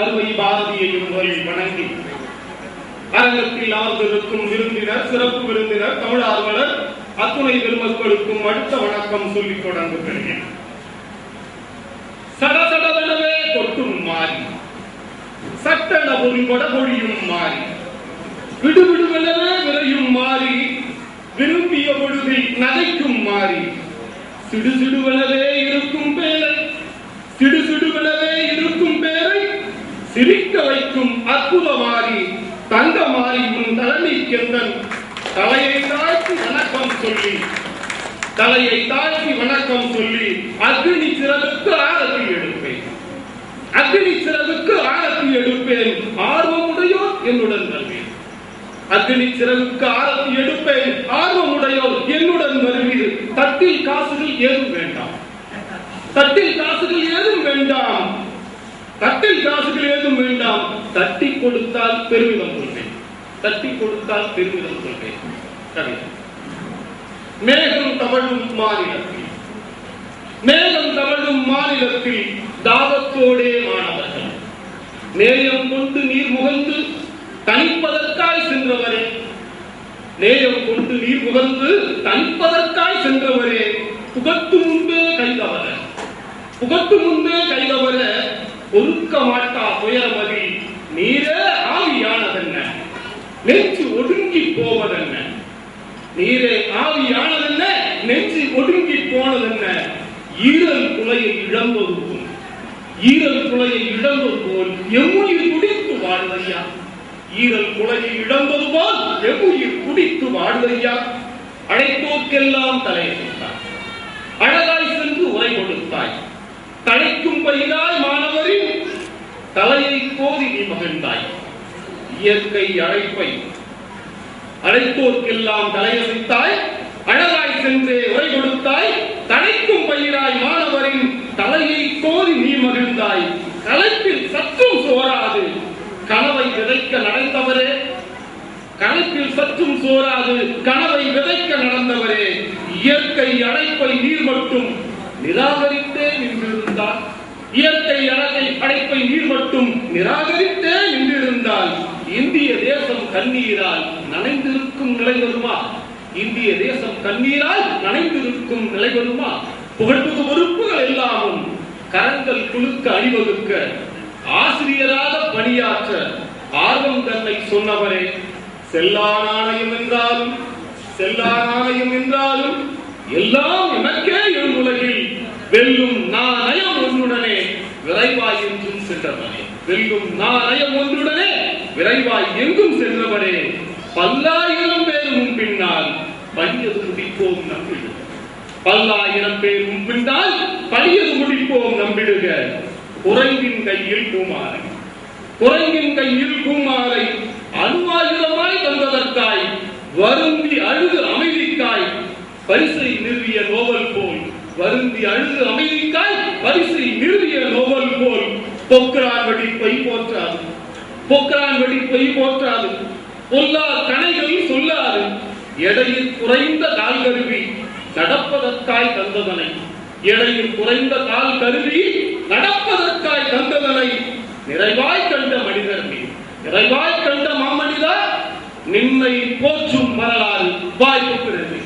அருமை பாரதியையும் வணங்கி அரங்கத்தில் அமர்ந்திருக்கும் விருந்தினர், சிறப்பு விருந்தினர், தமிழ் ஆர்வலர் அத்துணை பெருமக்களுக்கும் அடுத்த வணக்கம் சொல்லிக் தொடங்குகிறேன். சடசடவெனவே கொட்டும் மாறி, சட்டென ஒரு வடமொழியும் மாறி, விடுவிடுவெனவே விரையும் மாறி, விரும்பிய பொழுதில் நகைக்கும் மாறி, சிடுசிடுவெனவே இருக்கும் பேரை, சிடுசிடுவெனவே இருக்கும் பேரை சிரிக்க வைக்கும் அற்புத மாறி, தங்க மாறி உன் தலைமை கெந்தன் தலையை தாழ்த்தி வணக்கம் சொல்லி, தலையை தாழ்த்தி வணக்கம் சொல்லி அக்னி சிறகுக்கு ஆரத்தி எடுப்பேன், அக்னி சிறகுக்கு ஆரத்தி எடுப்பேன், ஆர்வமுடையோர் என்னுடன் வருவேன். அக்னி சிறகுக்கு ஆரத்தி எடுப்பேன், ஆர்வமுடையோர் என்னுடன் வருவீர். தட்டில் காசுகள் ஏதும் வேண்டாம், தட்டில் காசுகள் ஏதும் வேண்டாம், தட்டில் காசுகள் ஏதும் வேண்டாம். தட்டி கொடுத்தால் பெருமிதம் கொள்வேன், தட்டி கொடுத்தால் பெருமிதம் கொள்வேன். கவிதை. மேகம் தவழும் மாநிலத்தில், மேகம் தவழும் மாநிலத்தில் தாகத்தோடே மாணவர்கள் நேயம் கொண்டு நீர் முகந்து தனிப்பதற்காய் சென்றவரே, நேயம் கொண்டு நீர் முகந்து தனிப்பதற்காய் சென்றவரே, புகத்து முன்பே கைதவர, புகத்து முன்பே கைதவர பொறுக்க மாட்டா துயரமதி நீரே ஆவியானதென்ன, நெஞ்சு ஒடுங்கி போவதென்ன, நீரே ஆவியானதென்ன, நெஞ்சு ஒடுங்கி போனதென்ன, ஈரல் குலையை இழந்தது போல், ஈரல் குலையை இழந்தது போல் எம்முயிர் குடித்து வாழ்வையா, ஈரல் குலையை இழந்தது போல் எம்முயிர் குடித்து வாழ்வையா. அழைத்தோர்க்கெல்லாம் தலையசைத்தாய், அழகாய் சென்று உரை கொடுத்தாய், தழைக்கும் பயிராய் மாணவரின் தலையை கோதி நீ மகிழ்ந்தாய். இயற்கை அழைப்பை அழைத்தோர்க்கெல்லாம் தலையசைத்தாய், அழகாய் சென்றே உரை கொடுத்தாய், தழைக்கும் பயிராய் மாணவரின் தலையை கோதி நீ மகிழ்ந்தாய். களைப்பில் சற்றும் சோராது கனவை விதைக்க நடந்தவரே, களைப்பில் சற்றும் சோராது கனவை விதைக்க நடந்தவரே, இயற்கை அழைப்பை நீர் மட்டும் நிராகரித்தே நின்றிருந்தால், இயற்கை அழைப்பை நீர் மட்டும் நிராகரித்தே நின்றிருந்தால் இந்திய தேசம் கண்ணீரால் நனைந்திருக்கும் நிலை வருமா, இந்திய தேசம் கண்ணீரால் நனைந்திருக்கும் நிலை வருமா. புகழ்வது பொறுப்புகள் எல்லாமும் கரங்கள் குழுக்க அணிவகுக்க ஆசிரியராக பணியாற்ற ஆர்வம் தன்னை சொன்னவரே, செல்லா நாணயம் என்றாலும், செல்லா நாணயம் என்றாலும் எல்லாம் எனக்கே என் உலகில் வெல்லும் நாணயம் ஒன்றுடனே விரைவாய் என்றும் சென்றவனே, வெல்லும் நாணயம் ஒன்றுடனே விரைவாய் எங்கும் சென்றவனே, பல்லாயிரம் பேரும் பின்னால் பணியது முடிப்போம் நம்பிடுக, பல்லாயிரம் பேரும் பின்னால் பணியது முடிப்போம் நம்பிடுக. குரங்கின் கையில் பூமாலை, குரங்கின் கையில் பூமாலை அணுவாயுதமாய் தந்ததற்காய் வருந்தி அழுது அமைதிக்காய் பரிசை நிறுவிய நோவல் போல், வருந்தி அழுது அமைதிக்காய் பரிசை நிறுவிய நோவல் போல் பொக்ரான் வெடிப்பை போற்றாது, பொக்ரான் வெடிப்பை போற்றாது, பொல்லா கணைகள் சொல்லாது, எடையில் குறைந்த கால் கருவி நடப்பதற்காய் தந்ததனை, எடையில் குறைந்த கால் கருவி நடப்பதற்காய் தந்ததனை நிறைவாய் கண்ட மனிதர் நீ, நிறைவாய் கண்ட மாமனிதா, நின்னை போற்றும் வரலாறு வாய்ப்புகிறது.